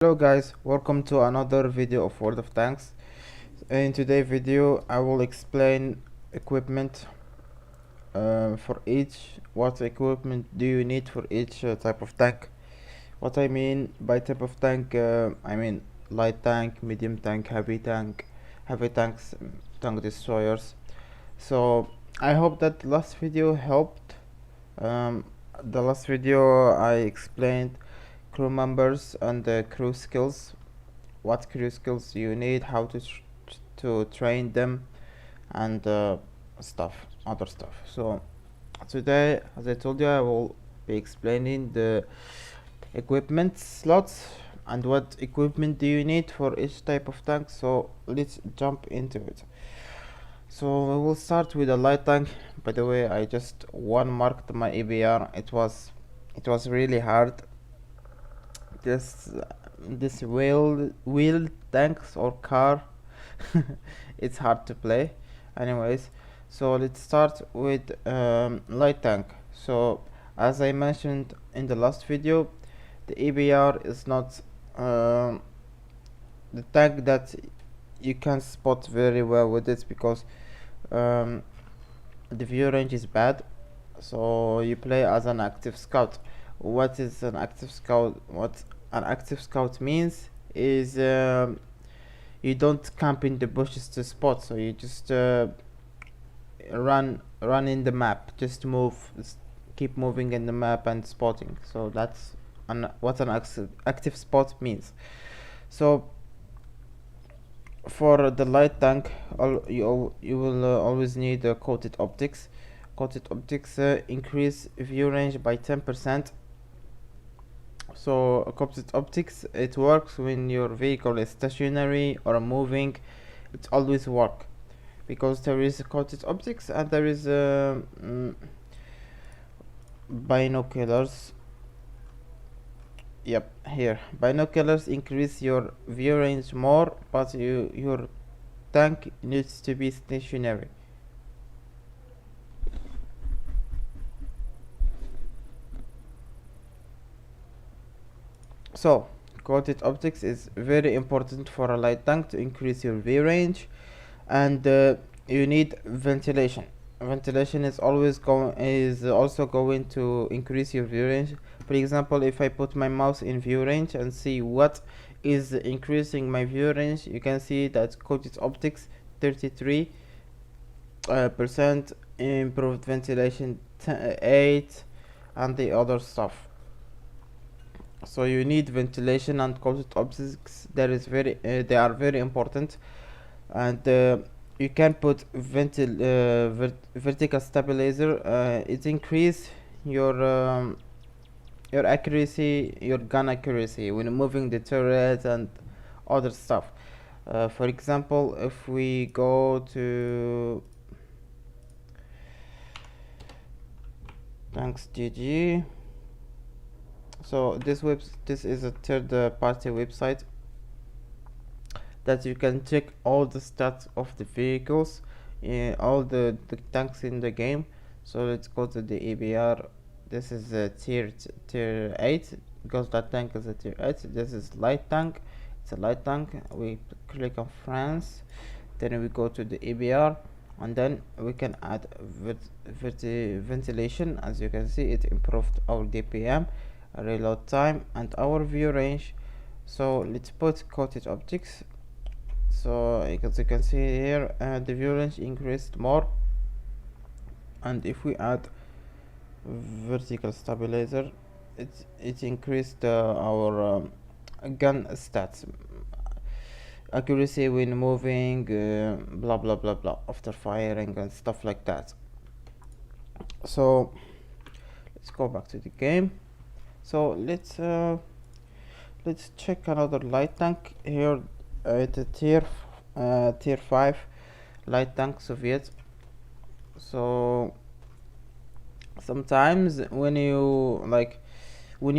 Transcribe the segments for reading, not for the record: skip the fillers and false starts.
Hello guys, welcome to another video of World of Tanks. In today's video I will explain equipment for each. What equipment do you need for each type of tank? What I mean by type of tank, I mean light tank, medium tank, heavy tank, heavy tanks, tank destroyers. So I hope that last video helped. The last video I explained crew members and the crew skills, what crew skills you need, how to train them, and other stuff. So today, as I told you, I will be explaining the equipment slots and what equipment do you need for each type of tank. So let's jump into it. So we will start with a light tank. By the way, I just one marked my EBR. It was really hard. This wheel tanks or car, it's hard to play. Anyways, so let's start with light tank. So as I mentioned in the last video, the EBR is not the tank that you can spot very well with it, because the view range is bad. So you play as an active scout. What is an active scout? What an active scout means is you don't camp in the bushes to spot, so you just run in the map, just keep moving in the map and spotting. So that's what an active spot means. So for the light tank, you will always need coated optics. Coated optics increase view range by 10%. So coated optics, it works when your vehicle is stationary or moving. It always work because there is coated optics and there is binoculars. Yep, here binoculars increase your view range more, but your tank needs to be stationary. So coated optics is very important for a light tank to increase your view range, and you need ventilation. Ventilation is also going to increase your view range. For example, if I put my mouse in view range and see what is increasing my view range, you can see that coated optics 33 percent, improved ventilation 8, and the other stuff. So you need ventilation and coated optics. They are very important, and you can put vertical stabilizer. It increase your accuracy, your gun accuracy when moving the turret and other stuff. For example, if we go to thanks GG. So this is a third party website that you can check all the stats of the vehicles, all the tanks in the game. So let's go to the EBR. This is a tier 8 because that tank is a tier 8. This is light tank. It's a light tank. We click on France, then we go to the EBR, and then we can add ventilation. As you can see, it improved our DPM, reload time, and our view range. So let's put coated optics. So as you can see here, the view range increased more, and if we add vertical stabilizer, it increased our gun stats, accuracy when moving, blah blah blah blah, after firing and stuff like that. So let's go back to the game. So let's check another light tank here. It's a tier 5 light tank Soviet. So sometimes when you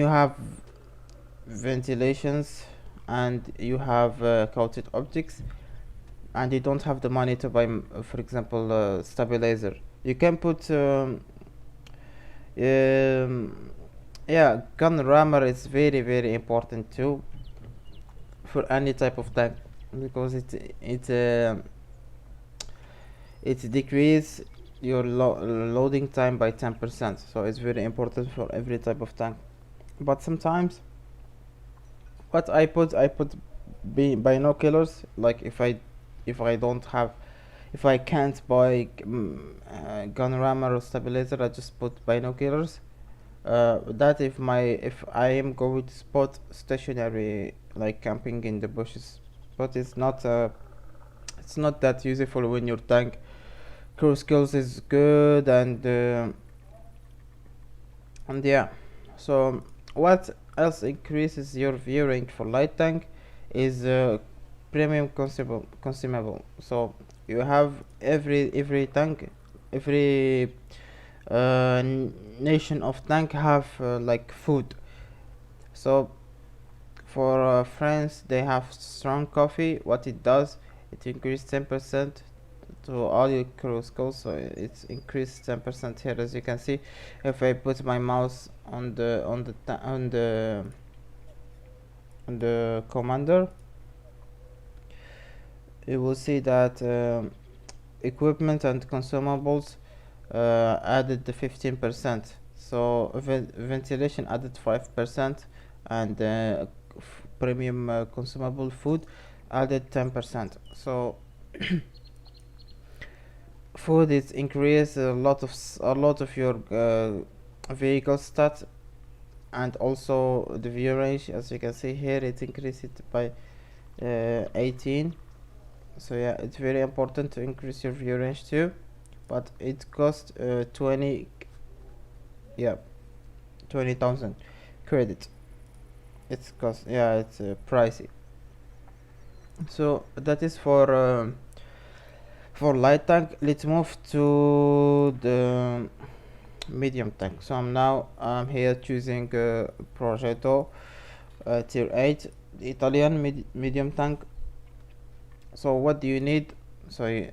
have ventilations and you have coated optics and you don't have the money to buy, for example, stabilizer, you can put yeah, gun rammer is very important too. for any type of tank, because it decrease your loading time by 10%, so it's very important for every type of tank. But sometimes what I put binoculars, like if I don't have, if I can't buy gun rammer or stabilizer, I just put binoculars. That if I am going to spot stationary, like camping in the bushes, but it's not that useful when your tank crew skills is good, and yeah. So what else increases your view range for light tank is premium consumable. So you have every tank, every nation of tank have like food. So for France, they have strong coffee. What it does, it increases 10% to all your crew skills, so it's increased 10% here, as you can see. If I put my mouse on the commander, you will see that equipment and consumables added the 15%. So ventilation added 5%, and premium consumable food added 10%. So food is increase a lot of your vehicle stats, and also the view range, as you can see here, it increased it by 18. So yeah, it's very important to increase your view range too, but it costs 20,000 credit. It's cost, yeah, it's pricey. So that is for light tank. Let's move to the medium tank. So I'm here choosing Progetto tier 8 Italian medium tank. So what do you need? So you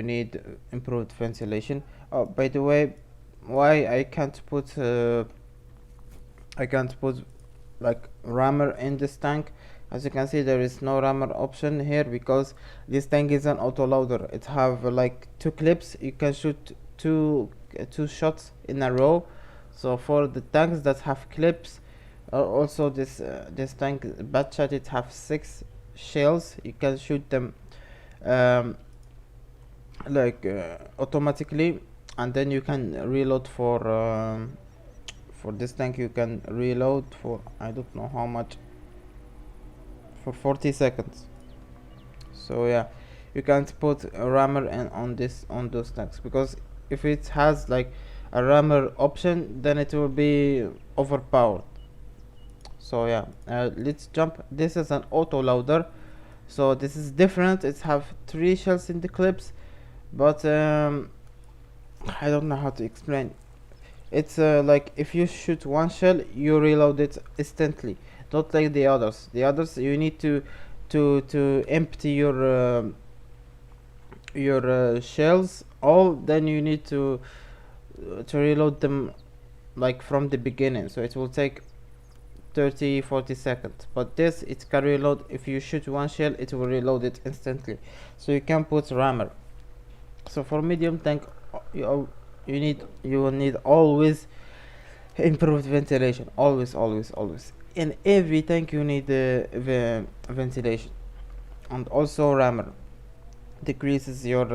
need improved ventilation. Oh, by the way, why I can't put like rammer in this tank? As you can see, there is no rammer option here, because this tank is an autoloader. It have like two clips. You can shoot two shots in a row. So for the tanks that have clips, also this tank Batchat, it have 6 shells. You can shoot them um, automatically, and then you can reload for this tank. You can reload for, I don't know how much, for 40 seconds. So yeah, you can't put a rammer on those tanks, because if it has like a rammer option, then it will be overpowered. So yeah, let's jump. This is an autoloader, so this is different. It have 3 shells in the clips, but I don't know how to explain. It's like if you shoot 1 shell, you reload it instantly, not like the others. The others, you need to empty your shells all, then you need to reload them like from the beginning, so it will take 30-40 seconds. But this, it can reload. If you shoot 1 shell, it will reload it instantly, so you can put rammer. So for medium tank, you will need always improved ventilation. Always. In every tank you need ventilation, and also rammer decreases your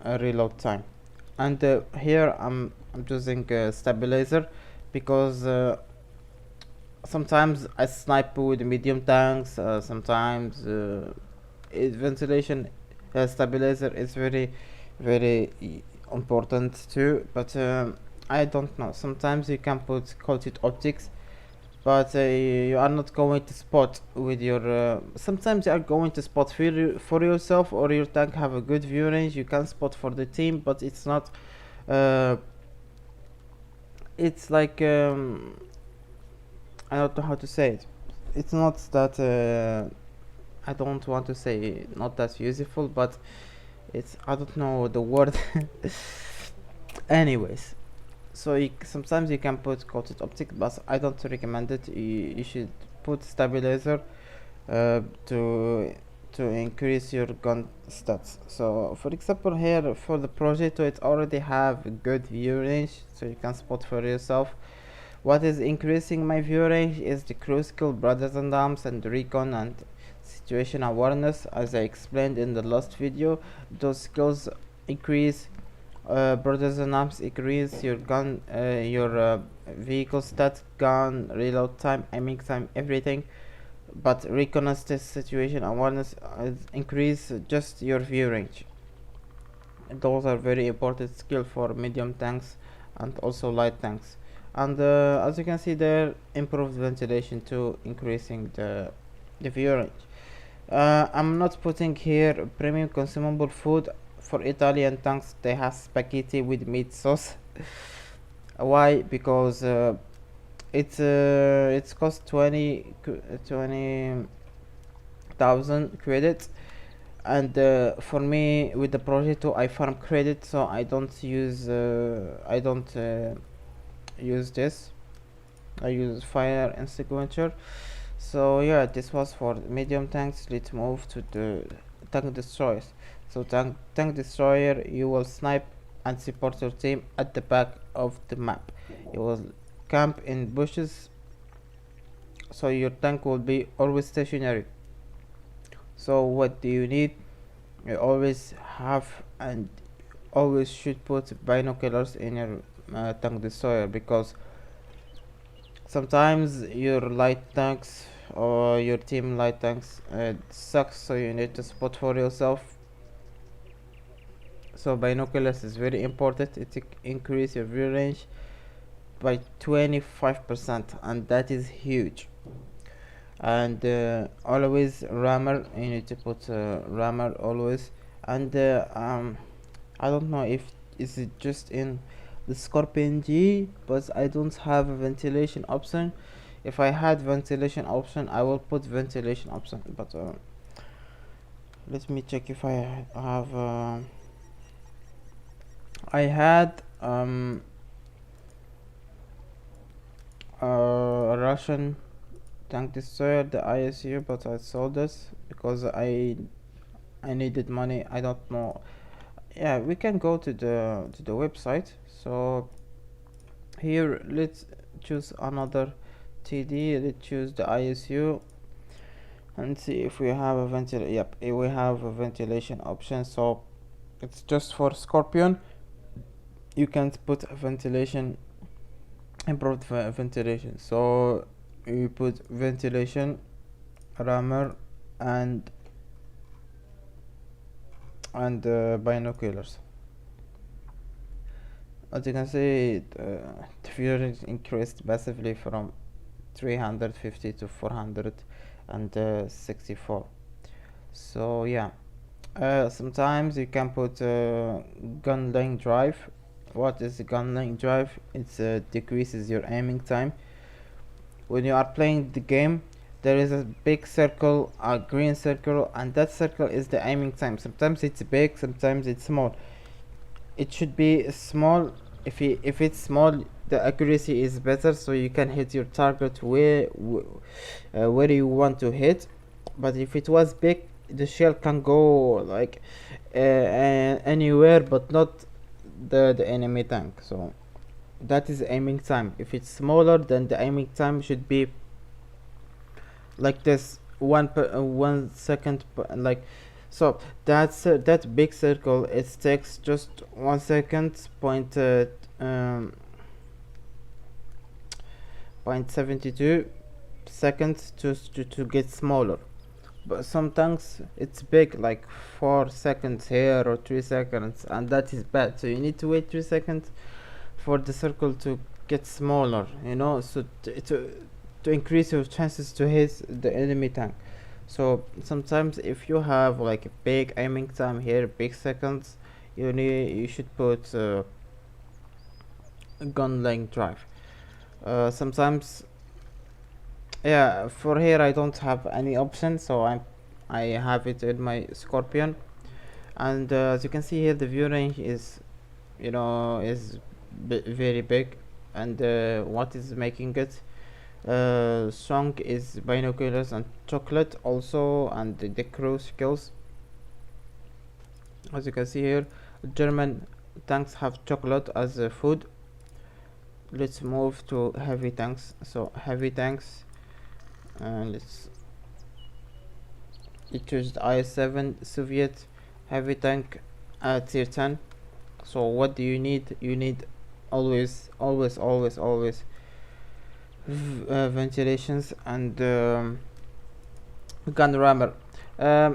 reload time. And here I'm choosing stabilizer, because sometimes I snipe with medium tanks. Sometimes ventilation stabilizer is very important too, but I don't know. Sometimes you can put coated optics, but you are not going to spot with your sometimes you are going to spot for yourself, or your tank have a good view range. You can spot for the team, but it's not it's like I don't know how to say it. It's not that I don't want to say not that useful, but it's, I don't know the word. Anyways, so sometimes you can put coated optic, but I don't recommend it. You should put stabilizer to increase your gun stats. So for example here for the project it already have a good view range, so you can spot for yourself. What is increasing my view range is the crew skill, brothers and arms, and recon and situation awareness. As I explained in the last video, those skills increase, brothers and arms increase your gun, your vehicle stats, gun reload time, aiming time, everything. But recon and situation awareness increase just your view range. Those are very important skill for medium tanks and also light tanks. And as you can see there, improved ventilation too, increasing the view range. I'm not putting here premium consumable food. For Italian tanks they have spaghetti with meat sauce. Why? Because it's cost 20,000 credits, and for me with the project too, I farm credit, so I don't use use this. I use fire extinguisher. So yeah, this was for medium tanks. Let's move to the tank destroyers. So tank destroyer, you will snipe and support your team at the back of the map. You will camp in bushes, so your tank will be always stationary. So what do you need? You always have and always should put binoculars in your tank destroyer, because sometimes your light tanks or your team light tanks sucks, so you need to spot for yourself. So binoculars is very important. It increase your view range by 25%, and that is huge. And always rammer, you need to put rammer always. And I don't know if is it just in the Scorpion G, but I don't have a ventilation option. If I had ventilation option I will put ventilation option, but let me check if I have I had a Russian tank destroyer, the ISU, but I sold this because I needed money. I don't know. Yeah, we can go to the website. So here let's choose another TD. Let's choose the ISU and see if we have a ventilation. Yep, we have a ventilation option. So it's just for Scorpion. You can't put a ventilation, improved ventilation. So you put ventilation, rammer, and binoculars. As you can see, the view range increased massively from 350 to 464. So yeah, sometimes you can put gun lane drive. What is the gun lane drive? It decreases your aiming time. When you are playing the game, there is a big circle, a green circle, and that circle is the aiming time. Sometimes it's big, sometimes it's small. It should be small. If it's small, the accuracy is better, so you can hit your target where you want to hit. But if it was big, the shell can go like anywhere, but not the enemy tank. So that is aiming time. If it's smaller, then the aiming time should be like this, 1 second like. So that's that big circle, it takes just 1 second, 0.72 seconds to get smaller. But some tanks it's big, like 4 seconds here or 3 seconds, and that is bad. So you need to wait 3 seconds for the circle to get smaller, you know, so to increase your chances to hit the enemy tank. So sometimes if you have like a big aiming time here, big seconds, you should put gun length drive. Sometimes, yeah, for here I don't have any option, so I have it in my Scorpion. And as you can see here, the view range is, is very big. And what is making it, Song is binoculars and chocolate also, and the crew skills. As you can see here, German tanks have chocolate as food. Let's move to heavy tanks. So heavy tanks, let's choose the IS-7 Soviet heavy tank tier 10. So what do you need? You need always ventilations and gun rammer.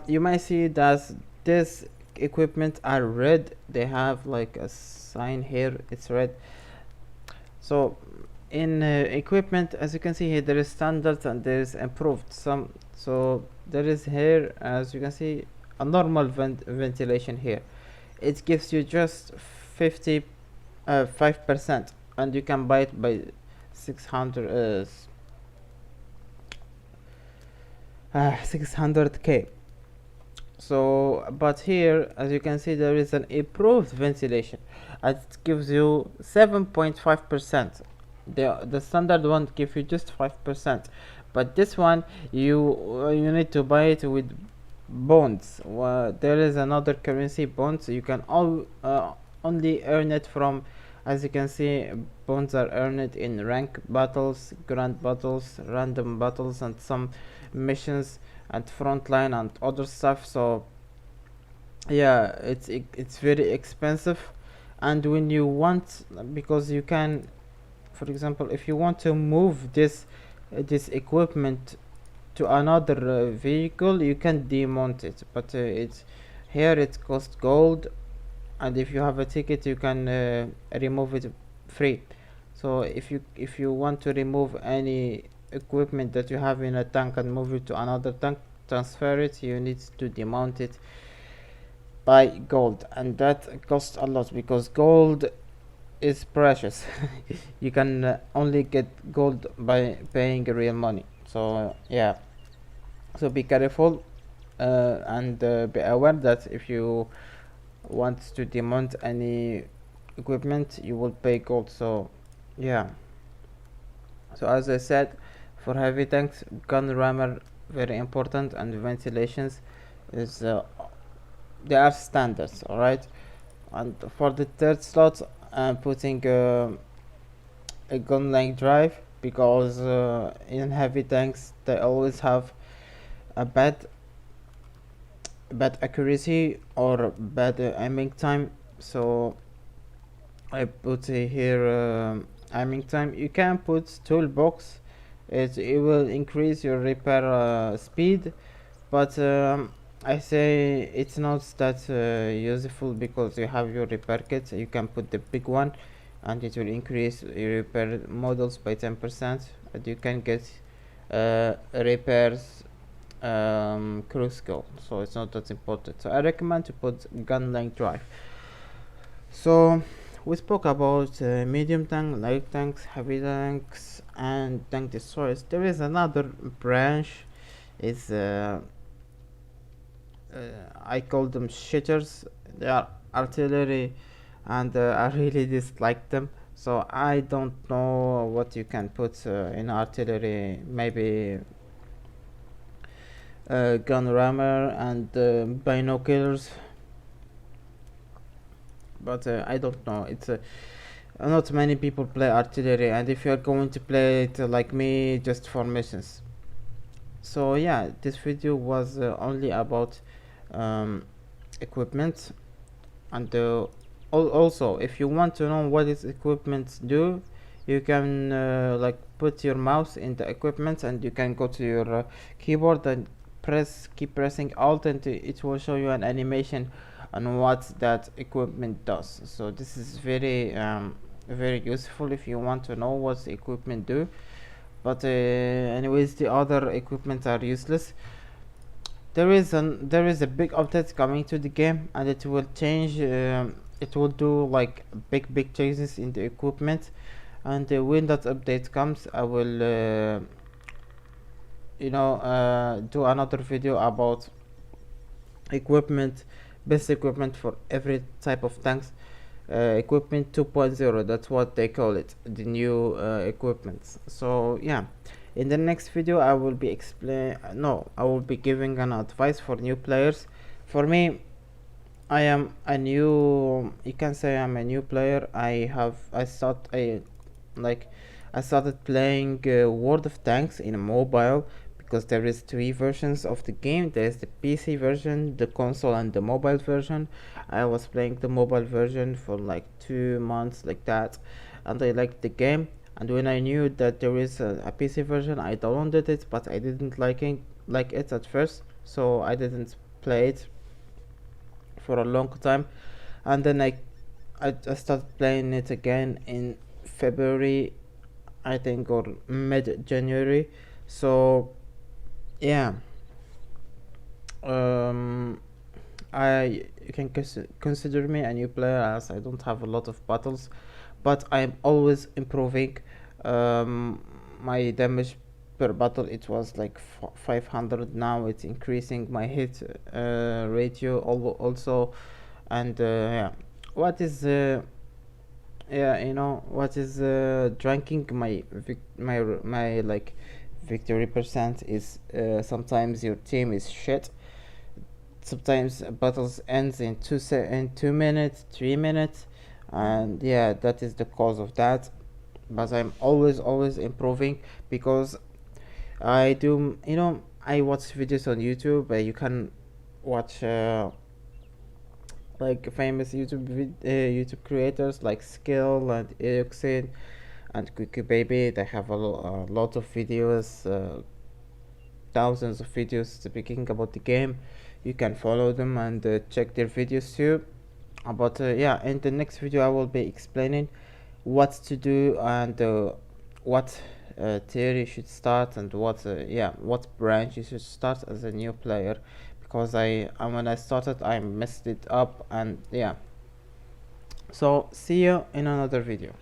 You might see that this equipment are red. They have like a sign here, it's red. So in equipment, as you can see here, there is standards and there is improved some. So there is here, as you can see, a normal ventilation here. It gives you just 5%, and you can buy it by 600k. So but here, as you can see, there is an improved ventilation. It gives you 7.5%. The standard one gives you just 5%, but this one you need to buy it with bonds. There is another currency, bonds. You can only earn it from, as you can see, bonds are earned in rank battles, grand battles, random battles, and some missions and frontline and other stuff. So yeah, it's very expensive. And when you want, because you can, for example, if you want to move this equipment to another vehicle, you can demount it, but it's here it costs gold, and if you have a ticket you can remove it free. So if you want to remove any equipment that you have in a tank and move it to another tank, transfer it, you need to demount it by gold, and that costs a lot because gold is precious. You can only get gold by paying real money. So yeah, so be careful and be aware that if you want to demount any equipment, you will pay gold. So yeah, so as I said, for heavy tanks, gun rammer very important, and ventilations is they are standards. All right, and for the third slot, I'm putting a gun line drive, because in heavy tanks they always have a bad accuracy or bad aiming time. So I put here aiming time. You can put toolbox, it will increase your repair speed, but I say it's not that useful, because you have your repair kit. You can put the big one and it will increase your repair models by 10%, and you can get repairs cruise skill. So it's not that important. So I recommend to put gun length drive. So we spoke about medium tank, light tanks, heavy tanks, and tank destroyers. There is another branch. Is I call them shitters. They are artillery, and I really dislike them. So I don't know what you can put in artillery. Maybe gun rammer and binoculars, but I don't know. It's not many people play artillery, and if you are going to play it like me, just for missions. So yeah, this video was only about equipment, and also if you want to know what this equipment do, you can like put your mouse in the equipment, and you can go to your keyboard and keep pressing alt, and it will show you an animation on what that equipment does. So this is very very useful if you want to know what the equipment do. But anyways, the other equipment are useless. There is a big update coming to the game, and it will change. It will do like big changes in the equipment, and when that update comes, I will do another video about equipment, best equipment for every type of tanks. Equipment 2.0, that's what they call it, the new equipment. So yeah, In the next video I will be I will be giving an advice for new players. For me, I am a new, you can say I'm a new player. I started playing World of Tanks in a mobile, because there is three versions of the game. There is the PC version, the console, and the mobile version. I was playing the mobile version for like 2 months like that, and I liked the game. And when I knew that there is a PC version, I downloaded it, but I didn't like it at first, so I didn't play it for a long time. And then I started playing it again in February, I think, or mid January. So yeah, um, I you can consider me a new player, as I don't have a lot of battles, but I'm always improving. Um, my damage per battle, it was like 500. Now it's increasing my hit ratio also. And yeah, what is yeah, what is drinking my like victory percent is, sometimes your team is shit. Sometimes battles ends in 2 minutes, 3 minutes, and yeah, that is the cause of that. But I'm always improving, because I watch videos on YouTube. You can watch like famous YouTube creators like Skill and Eoxin and Quickie Baby. They have a lot of videos, thousands of videos speaking about the game. You can follow them and check their videos too. But yeah, in the next video I will be explaining what to do, and what tier you should start, and what branch you should start as a new player, because when I started I messed it up. And yeah, so see you in another video.